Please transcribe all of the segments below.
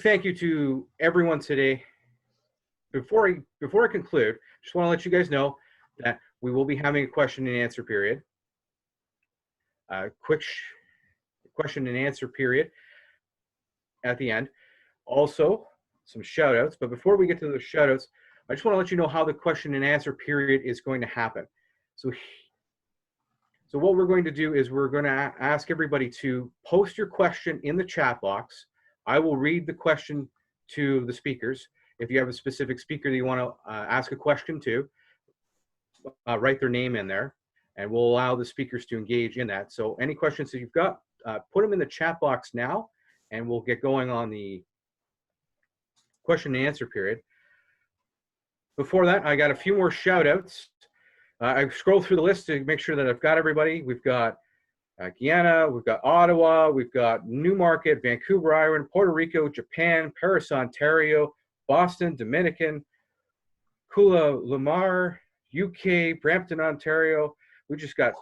thank you to everyone today. Before I conclude, just want to let you guys know that we will be having a question and answer period. Quick question and answer period at the end. Also, some shout outs. But before we get to those shout outs, I just want to let you know how the question and answer period is going to happen. So what we're going to do is we're going to ask everybody to post your question in the chat box. I will read the question to the speakers. If you have a specific speaker that you want to ask a question to, write their name in there, and we'll allow the speakers to engage in that. So any questions that you've got, put them in the chat box now, and we'll get going on the question and answer period. Before that, I got a few more shout outs. I scrolled through the list to make sure that I've got everybody. We've got Guyana, we've got Ottawa, we've got Newmarket, Vancouver, Ireland, Puerto Rico, Japan, Paris, Ontario, Boston, Dominican, Kula Lamar, UK, Brampton, Ontario. We just got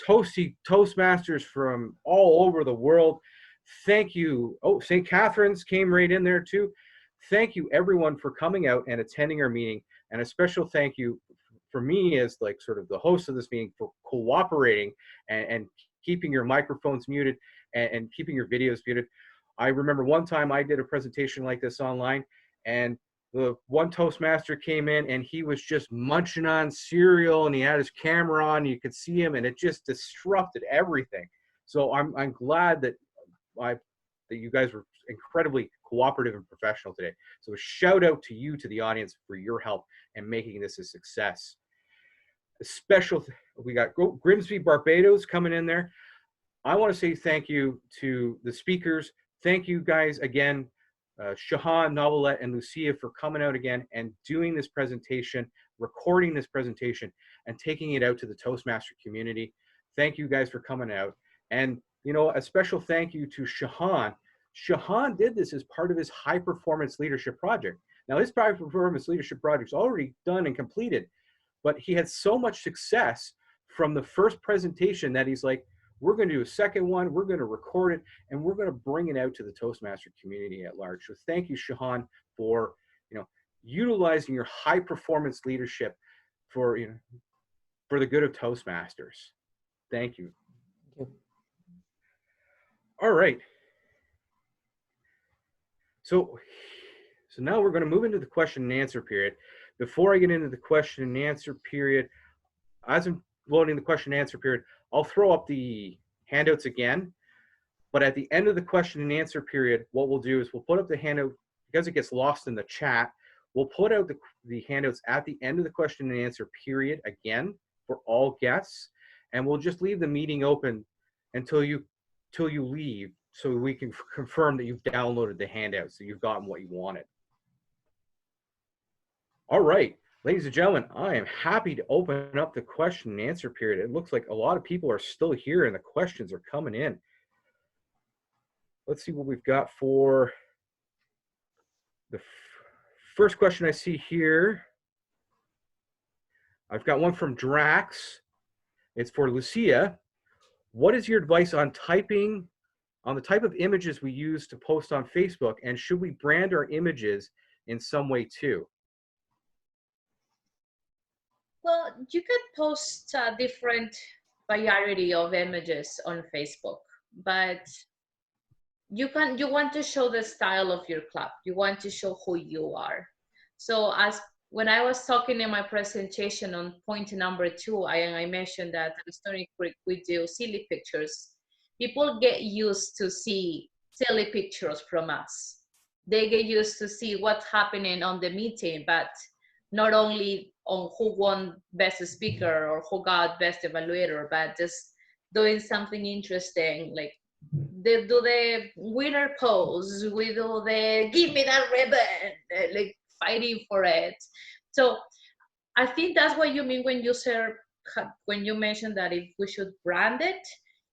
Toastmasters from all over the world. Thank you. Oh, St. Catharines came right in there too. Thank you everyone for coming out and attending our meeting. And a special thank you for me as like sort of the host of this meeting for cooperating and keeping your microphones muted and keeping your videos muted. I remember one time I did a presentation like this online, and the one Toastmaster came in and he was just munching on cereal and he had his camera on, you could see him, and it just disrupted everything. So I'm glad that you guys were incredibly cooperative and professional today. So a shout out to you, to the audience, for your help in making this a success. A special, we got Grimsby, Barbados coming in there. I want to say thank you to the speakers. Thank you guys again, Shahan, Novelette, and Lucia, for coming out again and doing this presentation, recording this presentation, and taking it out to the Toastmaster community. Thank you guys for coming out. And, you know, a special thank you to Shahan. Shahan did this as part of his high performance leadership project. Now, his high performance leadership project is already done and completed, but he had so much success from the first presentation that he's like, we're going to do a second one, we're going to record it, and we're going to bring it out to the Toastmaster community at large. So thank you, Shahan, for, you know, utilizing your high performance leadership for, you know, for the good of Toastmasters. Thank you. All right. So now we're going to move into the question and answer period. Before I get into the question and answer period, as I'm loading the question and answer period, I'll throw up the handouts again. But at the end of the question and answer period, what we'll do is we'll put up the handout, because it gets lost in the chat, we'll put out the handouts at the end of the question and answer period again for all guests. And we'll just leave the meeting open until you leave, so we can confirm that you've downloaded the handouts, so you've gotten what you wanted. All right, ladies and gentlemen, I am happy to open up the question and answer period. It looks like a lot of people are still here and the questions are coming in. Let's see what we've got for the first question I see here. I've got one from Drax. It's for Lucia. What is your advice on the type of images we use to post on Facebook, and should we brand our images in some way too? Well, you could post a different variety of images on Facebook, but you want to show the style of your club. You want to show who you are. So when I was talking in my presentation on point number 2, I mentioned that at Stoney Creek we do silly pictures. People get used to see silly pictures from us. They get used to see what's happening on the meeting, but not only on who won best speaker or who got best evaluator, but just doing something interesting. Like they do the winner pose, we do the give me that ribbon, like fighting for it. So I think that's what you mean when you mention that if we should brand it.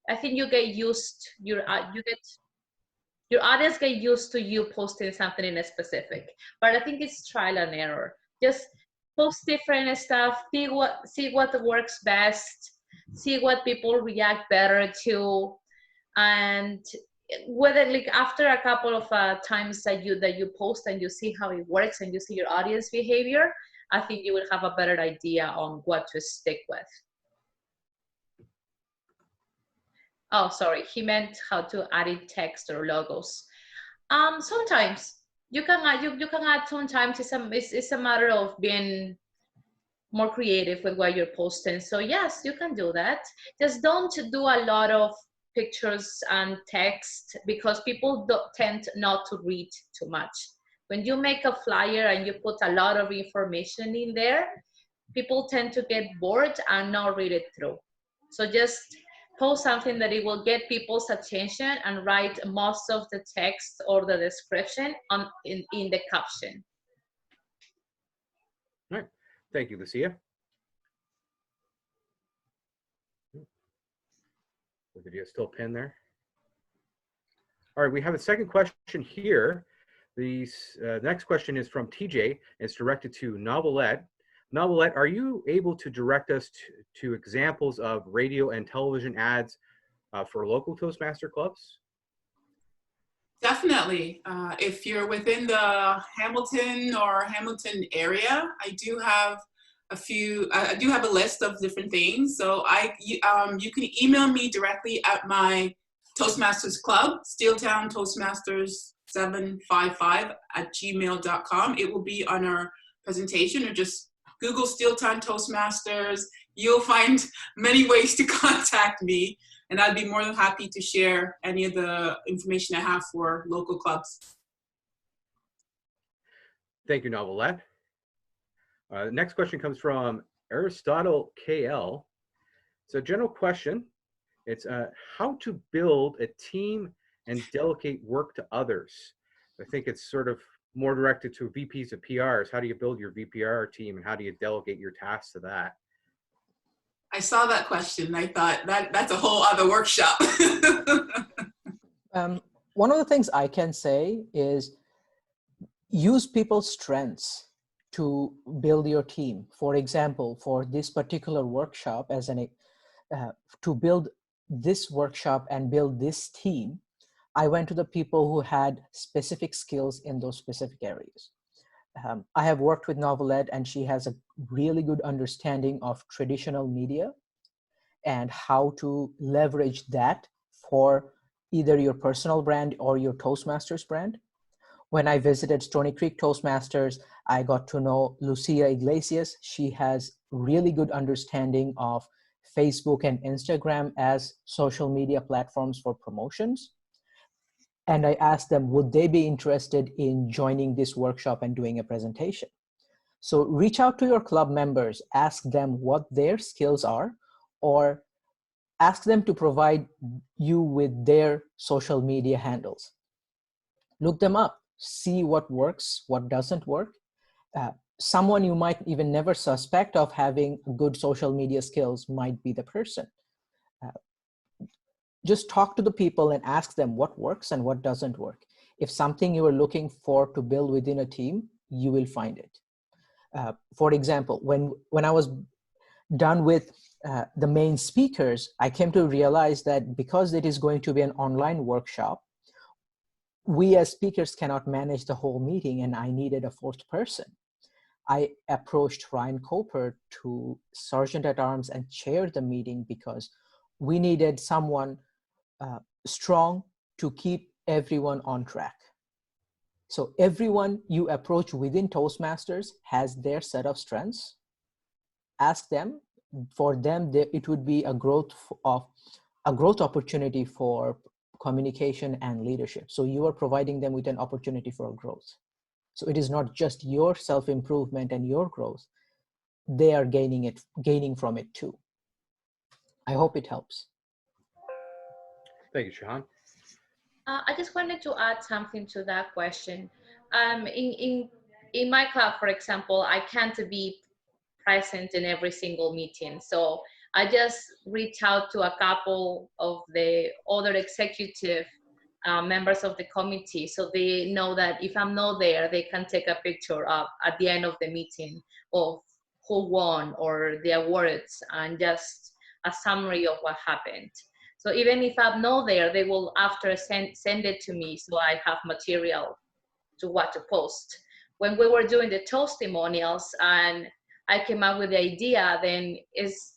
I think you get used, your audience get used to you posting something in a specific, but I think it's trial and error. Just post different stuff, see what works best, see what people react better to, and whether like after a couple of times that you post and you see how it works and you see your audience behavior, I think you will have a better idea on what to stick with. Oh, sorry, he meant how to add in text or logos. Sometimes you can add, you can add. Sometimes it's a matter of being more creative with what you're posting. So yes, you can do that. Just don't do a lot of pictures and text, because people tend not to read too much. When you make a flyer and you put a lot of information in there, people tend to get bored and not read it through. So just post something that it will get people's attention and write most of the text or the description in the caption. All right. Thank you, Lucia. The video is still pinned there. All right, we have a second question here. The next question is from TJ. It's directed to Novelette. Novelette, are you able to direct us to examples of radio and television ads for local Toastmaster clubs? Definitely. If you're within the Hamilton or Hamilton area, I do have a few. I do have a list of different things. So you can email me directly at my Toastmasters Club, Steeltown Toastmasters 755@gmail.com. It will be on our presentation, or just Google Steeltown Toastmasters. You'll find many ways to contact me, and I'd be more than happy to share any of the information I have for local clubs. Thank you, Novelette. Next question comes from Aristotle KL. It's a general question. It's how to build a team and delegate work to others. I think it's sort of more directed to VPs of PRs. How do you build your VPR team, and how do you delegate your tasks to that? I saw that question. I thought that's a whole other workshop. One of the things I can say is use people's strengths to build your team. For example, for this particular workshop, to build this workshop and build this team, I went to the people who had specific skills in those specific areas. I have worked with Novelette, and she has a really good understanding of traditional media and how to leverage that for either your personal brand or your Toastmasters brand. When I visited Stoney Creek Toastmasters, I got to know Lucia Iglesias. She has really good understanding of Facebook and Instagram as social media platforms for promotions. And I asked them, would they be interested in joining this workshop and doing a presentation? So reach out to your club members, ask them what their skills are, or ask them to provide you with their social media handles. Look them up, see what works, what doesn't work. Someone you might even never suspect of having good social media skills might be the person. Just talk to the people and ask them what works and what doesn't work. If something you are looking for to build within a team, you will find it. For example, when I was done with the main speakers, I came to realize that because it is going to be an online workshop, we as speakers cannot manage the whole meeting, and I needed a fourth person. I approached Ryan Kauper to Sergeant at Arms and chair the meeting because we needed someone strong to keep everyone on track. So everyone you approach within Toastmasters has their set of strengths. Ask them. For them, it would be a growth opportunity for communication and leadership. So you are providing them with an opportunity for growth. So it is not just your self-improvement and your growth. They are gaining from it too. I hope it helps. Thank you, Shahan. I just wanted to add something to that question. In my club, for example, I can't be present in every single meeting. So I just reach out to a couple of the other executive members of the committee, so they know that if I'm not there, they can take a picture at the end of the meeting of who won or the awards and just a summary of what happened. So even if I'm not there, they will after send it to me, so I have material to what to post. When we were doing the testimonials and I came up with the idea, then is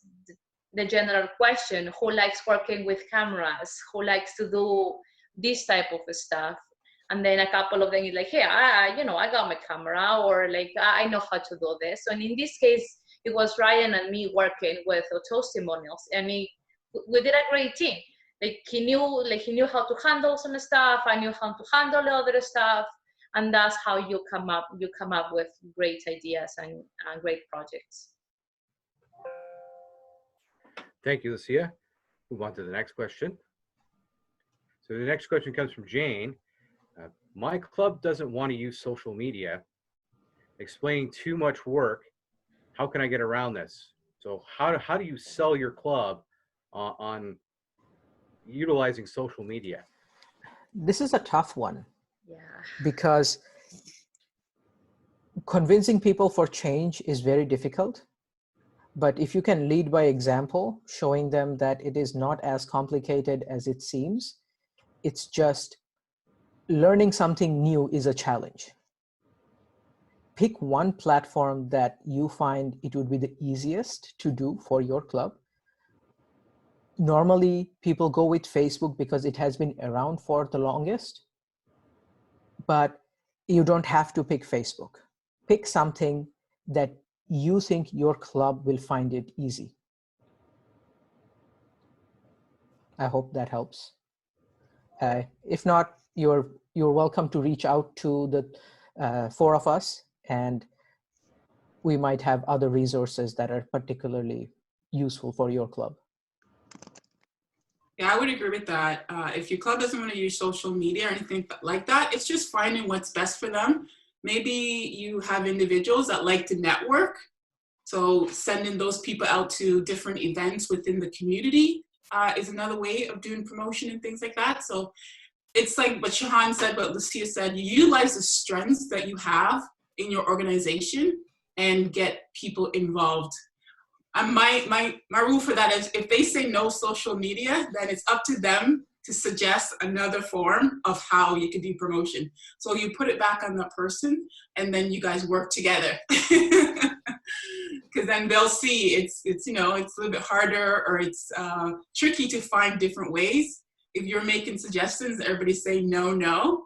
the general question, who likes working with cameras? Who likes to do this type of stuff? And then a couple of them is like, hey, I got my camera, or like, I know how to do this. And in this case, it was Ryan and me working with testimonials. And we did a great team. Like he knew how to handle some stuff. I knew how to handle the other stuff. And that's how you come up with great ideas and great projects. Thank you, Lucia. Move on to the next question. So the next question comes from Jane. My club doesn't want to use social media. Explaining too much work. How can I get around this? So how do you sell your club on utilizing social media? This is a tough one. Yeah. Because convincing people for change is very difficult. But if you can lead by example, showing them that it is not as complicated as it seems, it's just learning something new is a challenge. Pick one platform that you find it would be the easiest to do for your club. Normally, people go with Facebook because it has been around for the longest, but you don't have to pick Facebook. Pick something that you think your club will find it easy. I hope that helps. If not, you're welcome to reach out to the four of us, and we might have other resources that are particularly useful for your club. Yeah, I would agree with that. If your club doesn't want to use social media or anything like that, it's just finding what's best for them. Maybe you have individuals that like to network. So sending those people out to different events within the community is another way of doing promotion and things like that. So it's like what Shahan said, what Lucia said, you utilize the strengths that you have in your organization and get people involved. And my rule for that is if they say no social media, then it's up to them to suggest another form of how you can do promotion. So you put it back on that person and then you guys work together. Because then they'll see it's a little bit harder, or it's tricky to find different ways. If you're making suggestions, everybody say no.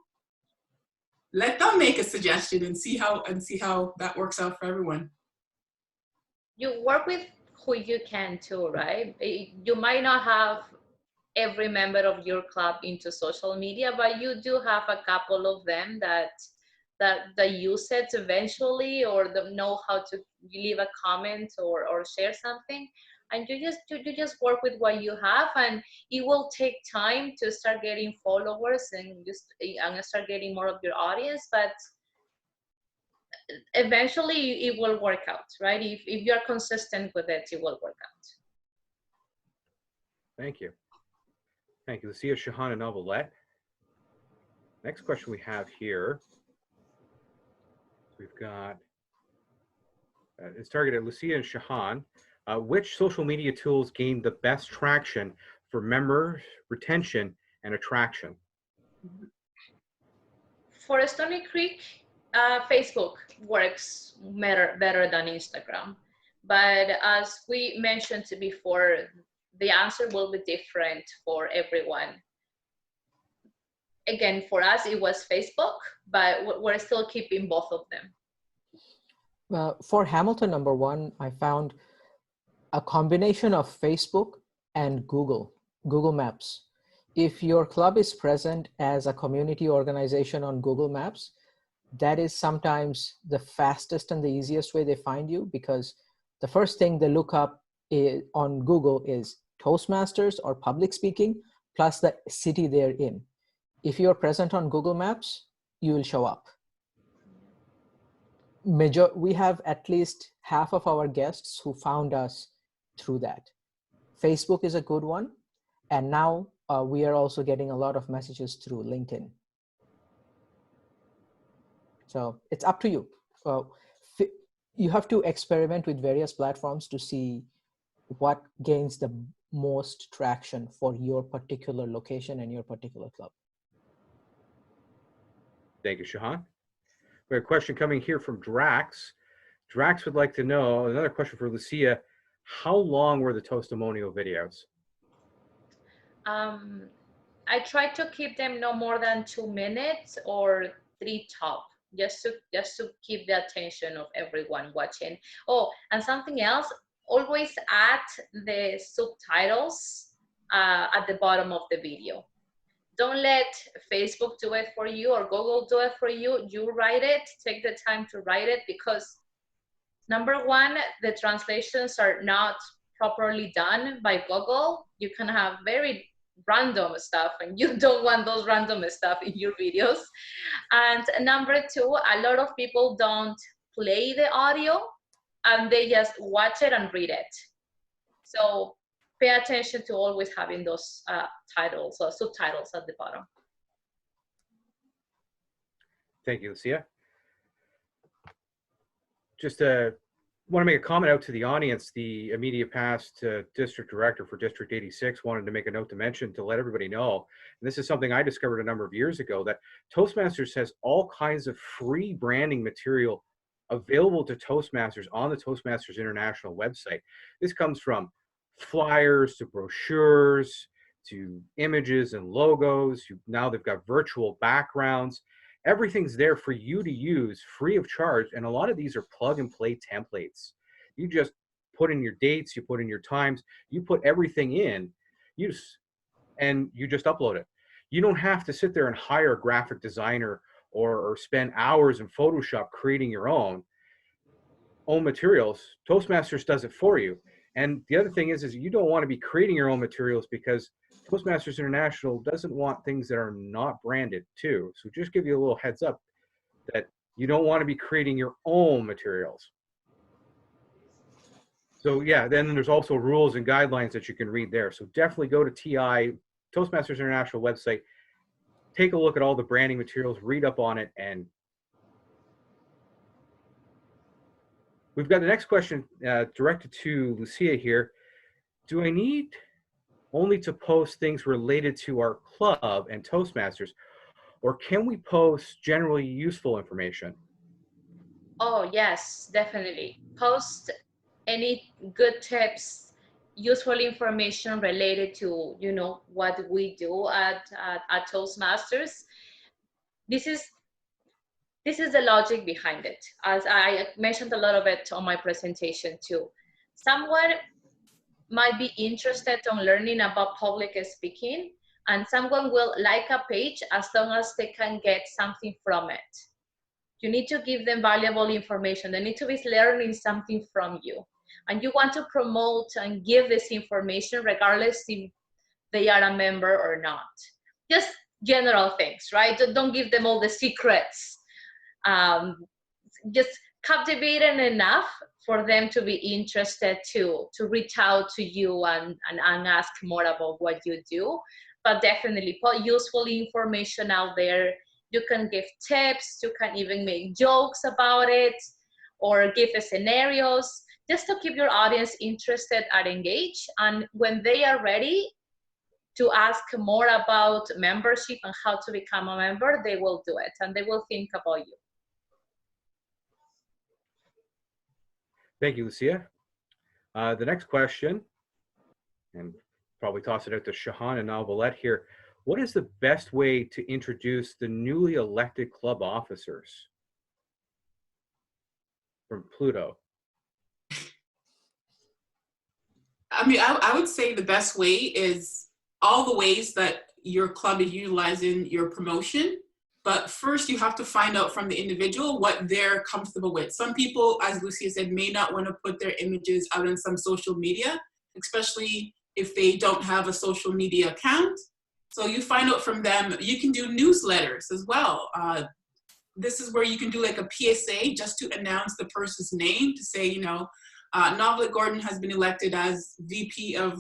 Let them make a suggestion and see how that works out for everyone. You work with who you can too, right? You might not have every member of your club into social media, but you do have a couple of them that use it eventually, or know how to leave a comment or share something. And you just work with what you have, and it will take time to start getting followers and start getting more of your audience, but eventually it will work out, right? If you're consistent with it, it will work out. Thank you. Thank you, Lucia, Shahan, and Novelette. Next question we have here. We've got, it's targeted at Lucia and Shahan. Which social media tools gain the best traction for member retention and attraction? For Stoney Creek, Facebook works better than Instagram. But as we mentioned before, the answer will be different for everyone. Again, for us, it was Facebook, but we're still keeping both of them. For Hamilton #1, I found a combination of Facebook and Google Maps. If your club is present as a community organization on Google Maps, that is sometimes the fastest and the easiest way they find you, because the first thing they look up on Google is Toastmasters or public speaking, plus the city they're in. If you're present on Google Maps, you will show up. We have at least half of our guests who found us through that. Facebook is a good one. And now we are also getting a lot of messages through LinkedIn. So it's up to you. You have to experiment with various platforms to see what gains the most traction for your particular location and your particular club. Thank you, Shahan. We have a question coming here from Drax. Drax would like to know, another question for Lucia, how long were the testimonial videos? I try to keep them no more than 2 minutes or 3 top, just to keep the attention of everyone watching. Oh, and something else, always add the subtitles at the bottom of the video. Don't let Facebook do it for you or Google do it for you. You write it, take the time to write it, because number one, the translations are not properly done by Google. You can have very random stuff, and you don't want those random stuff in your videos. And number two, a lot of people don't play the audio and they just watch it and read it. So pay attention to always having those titles or subtitles at the bottom. Thank you, Lucia. Just want to make a comment out to the audience. The immediate past district director for District 86 wanted to make a note to mention to let everybody know, and this is something I discovered a number of years ago, that Toastmasters has all kinds of free branding material available to Toastmasters on the Toastmasters International website. This comes from flyers to brochures to images and logos. Now they've got virtual backgrounds. Everything's there for you to use free of charge, and a lot of these are plug and play templates. You just put in your dates, you put in your times, you put everything in, and you just upload it. You don't have to sit there and hire a graphic designer or spend hours in Photoshop creating your own materials. Toastmasters does it for you. And the other thing is you don't want to be creating your own materials, because Toastmasters International doesn't want things that are not branded too. So just give you a little heads up that you don't want to be creating your own materials. So yeah, then there's also rules and guidelines that you can read there. So definitely go to Toastmasters International website, take a look at all the branding materials, read up on it. And we've got the next question directed to Lucia here. Do I need only to post things related to our club and Toastmasters, or can we post generally useful information? Oh, yes, definitely. Post any good tips, useful information related to, you know, what we do at Toastmasters. This is the logic behind it. As I mentioned a lot of it on my presentation too. Someone might be interested in learning about public speaking, and someone will like a page as long as they can get something from it. You need to give them valuable information. They need to be learning something from you. And you want to promote and give this information regardless if they are a member or not. Just general things, right? Don't give them all the secrets. Just captivating enough for them to be interested to reach out to you and ask more about what you do. But definitely put useful information out there. You can give tips, you can even make jokes about it, or give scenarios, just to keep your audience interested and engaged. And when they are ready to ask more about membership and how to become a member, they will do it, and they will think about you. Thank you, Lucia. The next question, and probably toss it out to Shahan and Alvalette here. What is the best way to introduce the newly elected club officers? From Pluto. I mean, I would say the best way is all the ways that your club is utilizing your promotion. But first, you have to find out from the individual what they're comfortable with. Some people, as Lucia said, may not want to put their images out on some social media, especially if they don't have a social media account. So you find out from them. You can do newsletters as well. This is where you can do like a PSA just to announce the person's name, to say, you know, Novelet Gordon has been elected as VP of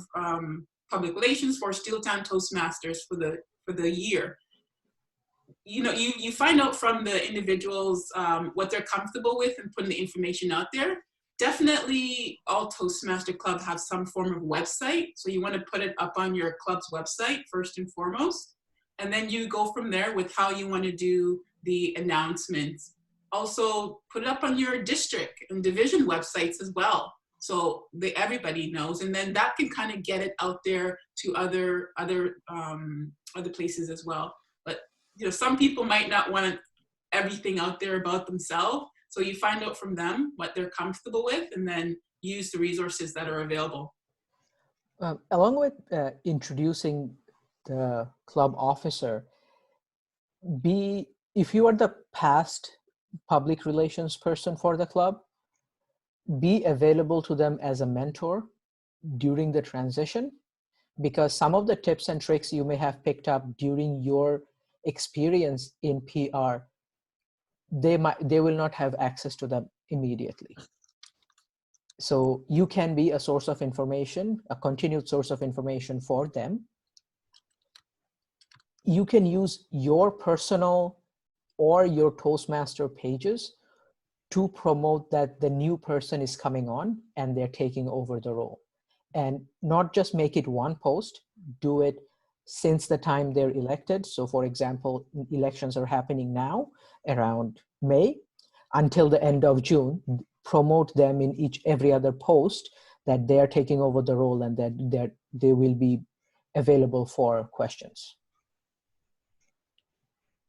Public Relations for Steeltown Toastmasters for the year. You know, you find out from the individuals what they're comfortable with and putting the information out there. Definitely all Toastmaster clubs have some form of website. So you want to put it up on your club's website first and foremost. And then you go from there with how you want to do the announcements. Also put it up on your district and division websites as well. So everybody knows, and then that can kind of get it out there to other places as well. But some people might not want everything out there about themselves, so you find out from them what they're comfortable with, and then use the resources that are available. Along with introducing the club officer, if you are the past public relations person for the club, be available to them as a mentor during the transition, because some of the tips and tricks you may have picked up during your experience in PR, they will not have access to them immediately. So you can be a source of information, a continued source of information for them. You can use your personal or your Toastmaster pages to promote that the new person is coming on and they're taking over the role. And not just make it one post, do it since the time they're elected. So for example, elections are happening now around May until the end of June. Promote them in every other post that they're taking over the role and that they will be available for questions.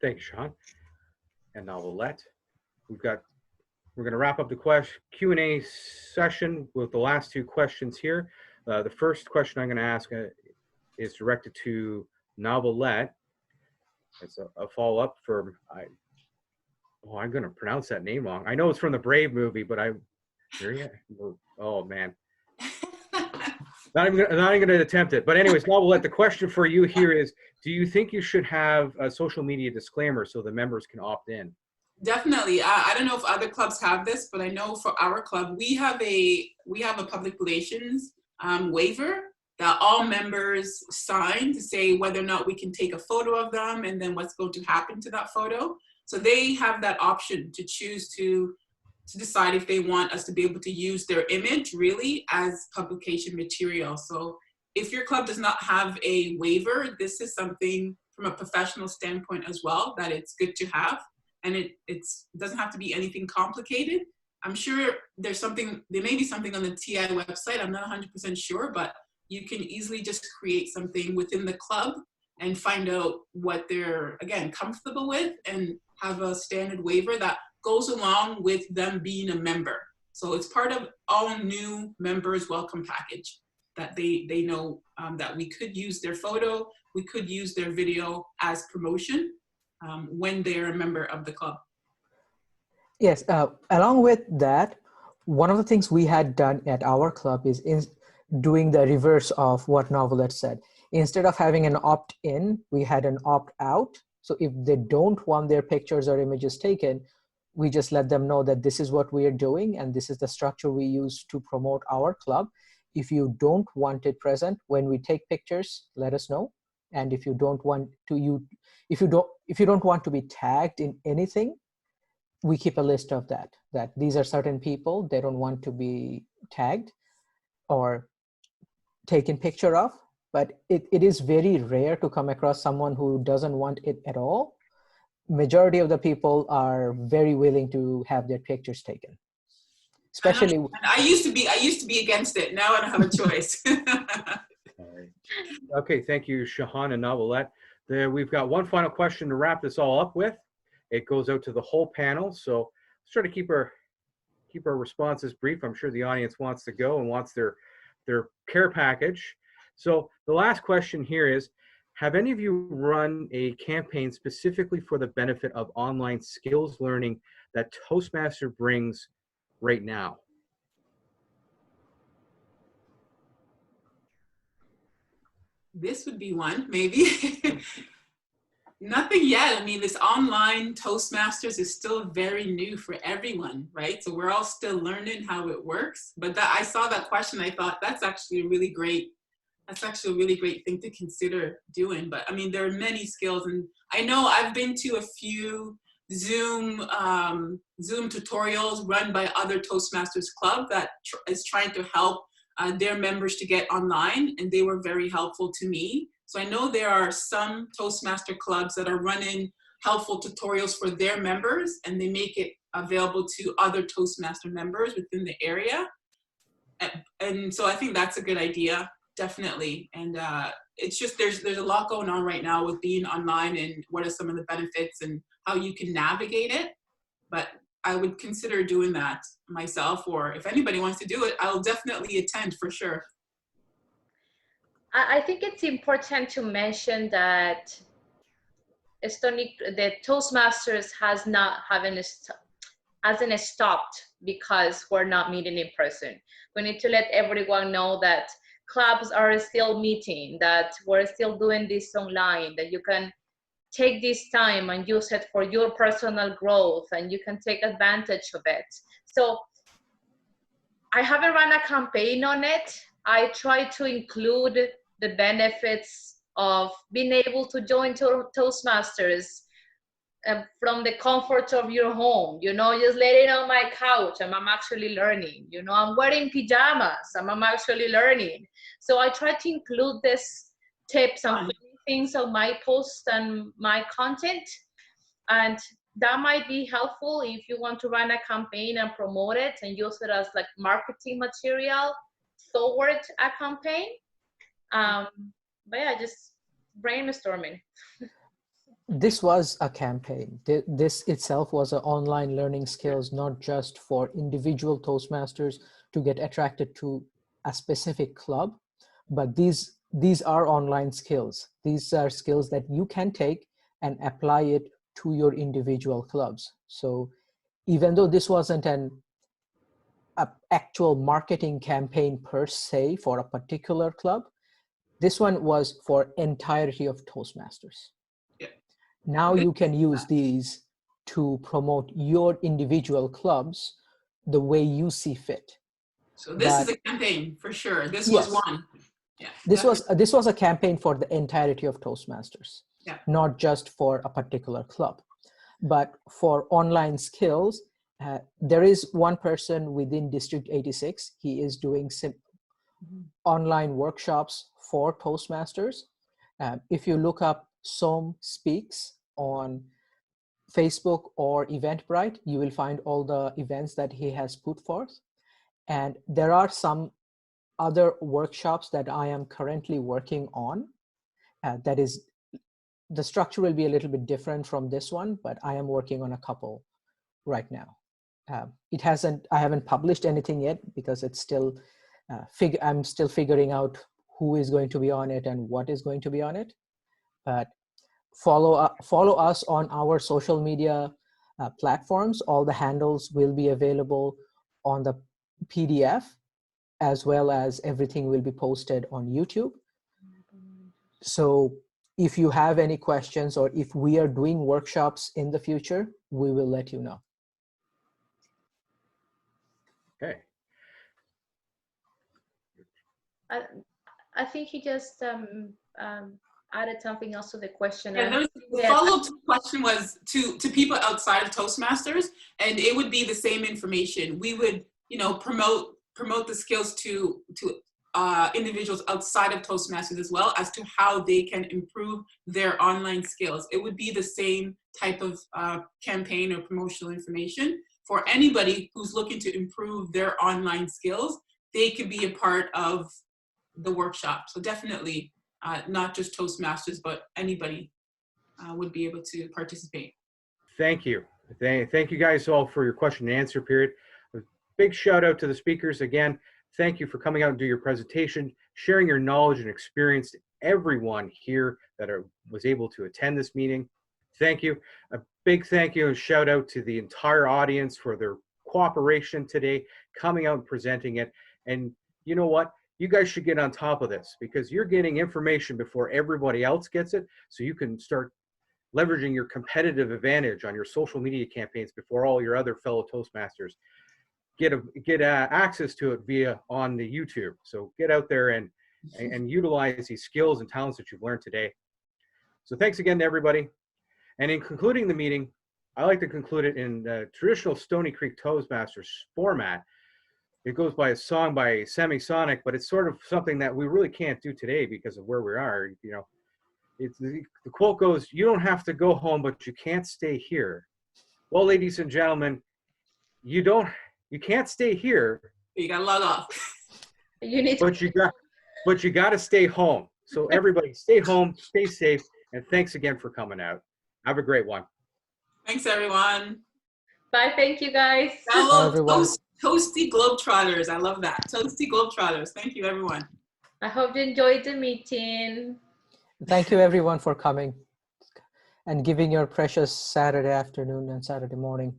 Thanks, Sean. And Novelette, we're going to wrap up the Q&A session with the last two questions here. The first question I'm going to ask is directed to Novelette. It's a follow-up from, I'm going to pronounce that name wrong. I know it's from the Brave movie, but oh man. Not even going to attempt it. But anyways, Novelette, the question for you here is, do you think you should have a social media disclaimer so the members can opt in? Definitely. I don't know if other clubs have this, but I know for our club, we have a public relations waiver that all members sign to say whether or not we can take a photo of them and then what's going to happen to that photo. So they have that option to choose to decide if they want us to be able to use their image really as publication material. So if your club does not have a waiver, this is something from a professional standpoint as well that it's good to have. And it doesn't have to be anything complicated. I'm sure there may be something on the TI website. I'm not 100% sure, but you can easily just create something within the club and find out what they're, again, comfortable with and have a standard waiver that goes along with them being a member. So it's part of all new members welcome package that they know that we could use their photo, we could use their video as promotion when they're a member of the club. Yes, along with that, one of the things we had done at our club is doing the reverse of what Novelette said. Instead of having an opt-in, we had an opt-out. So if they don't want their pictures or images taken, we just let them know that this is what we are doing and this is the structure we use to promote our club. If you don't want it present when we take pictures, let us know. And if you don't want to, if you don't want to be tagged in anything, we keep a list of that these are certain people they don't want to be tagged or taken picture of. But it is very rare to come across someone who doesn't want it at all. Majority of the people are very willing to have their pictures taken. Especially, I used to be against it. Now I don't have a choice. All right. Okay, thank you, Shahan and Novelette. We've got one final question to wrap this all up with. It goes out to the whole panel, so let's try to keep our responses brief. I'm sure the audience wants to go and wants their care package. So the last question here is, have any of you run a campaign specifically for the benefit of online skills learning that Toastmaster brings right now? This would be one, maybe. Nothing yet. I mean, this online Toastmasters is still very new for everyone, right? So we're all still learning how it works. But I saw that question, I thought that's actually a really great thing to consider doing. But I mean, there are many skills, and I know I've been to a few Zoom Zoom tutorials run by other Toastmasters club that is trying to help their members to get online, and they were very helpful to me. So I know there are some Toastmaster clubs that are running helpful tutorials for their members, and they make it available to other Toastmaster members within the area. And so I think that's a good idea, definitely. And it's just there's a lot going on right now with being online and what are some of the benefits and how you can navigate it. But I would consider doing that myself, or if anybody wants to do it, I'll definitely attend for sure. I think it's important to mention that Stoney, the Toastmasters hasn't stopped because we're not meeting in person. We need to let everyone know that clubs are still meeting, that we're still doing this online, that you can take this time and use it for your personal growth, and you can take advantage of it. So I haven't run a campaign on it. I try to include the benefits of being able to join Toastmasters from the comfort of your home, you know, just laying on my couch and I'm actually learning, you know, I'm wearing pajamas and I'm actually learning. So I try to include these tips and things on my posts and my content, and that might be helpful if you want to run a campaign and promote it and use it as like marketing material toward a campaign. But yeah, just brainstorming. This was a campaign. This itself was an online learning skills, not just for individual Toastmasters to get attracted to a specific club, but these are online skills. These are skills that you can take and apply it to your individual clubs. So even though this wasn't an actual marketing campaign per se for a particular club, this one was for entirety of Toastmasters. Now you can use these to promote your individual clubs the way you see fit. So this is a campaign for sure. This was one. Yeah. This was a campaign for the entirety of Toastmasters, not just for a particular club. But for online skills, there is one person within District 86. He is doing online workshops for Toastmasters. If you look up Som Speaks on Facebook or Eventbrite, you will find all the events that he has put forth. And there are some other workshops that I am currently working on. That is, the structure will be a little bit different from this one, but I am working on a couple right now. I haven't published anything yet because it's still, I'm still figuring out who is going to be on it and what is going to be on it. But follow us on our social media platforms. All the handles will be available on the PDF, as well as everything will be posted on YouTube. So if you have any questions or if we are doing workshops in the future, we will let you know. Okay. I think he just added something else to the question. Yeah, the follow-up question was to people outside of Toastmasters, and it would be the same information. We would, you know, promote the skills to individuals outside of Toastmasters as well as to how they can improve their online skills. It would be the same type of campaign or promotional information for anybody who's looking to improve their online skills. They could be a part of the workshop. So definitely not just Toastmasters, but anybody would be able to participate. Thank you. Thank you guys all for your question and answer period. A big shout out to the speakers again. Thank you for coming out and do your presentation, sharing your knowledge and experience to everyone here that was able to attend this meeting. Thank you. A big thank you and shout out to the entire audience for their cooperation today, coming out and presenting it. And you know what? You guys should get on top of this because you're getting information before everybody else gets it, so you can start leveraging your competitive advantage on your social media campaigns before all your other fellow Toastmasters get access to it via on the YouTube. So get out there and utilize these skills and talents that you've learned today. So thanks again to everybody. And in concluding the meeting, I like to conclude it in the traditional Stoney Creek Toastmasters format. It goes by a song by Semisonic, but it's sort of something that we really can't do today because of where we are. You know, the quote goes, "You don't have to go home, but you can't stay here." Well, ladies and gentlemen, you can't stay here, You gotta log off. You need but you got to stay home. So everybody, stay home, stay safe, and thanks again for coming out. Have a great one. Thanks, everyone. Bye. Thank you, guys. Download everyone. Toasty Globetrotters. I love that. Toasty Globetrotters. Thank you, everyone. I hope you enjoyed the meeting. Thank you everyone for coming and giving your precious Saturday afternoon and Saturday morning.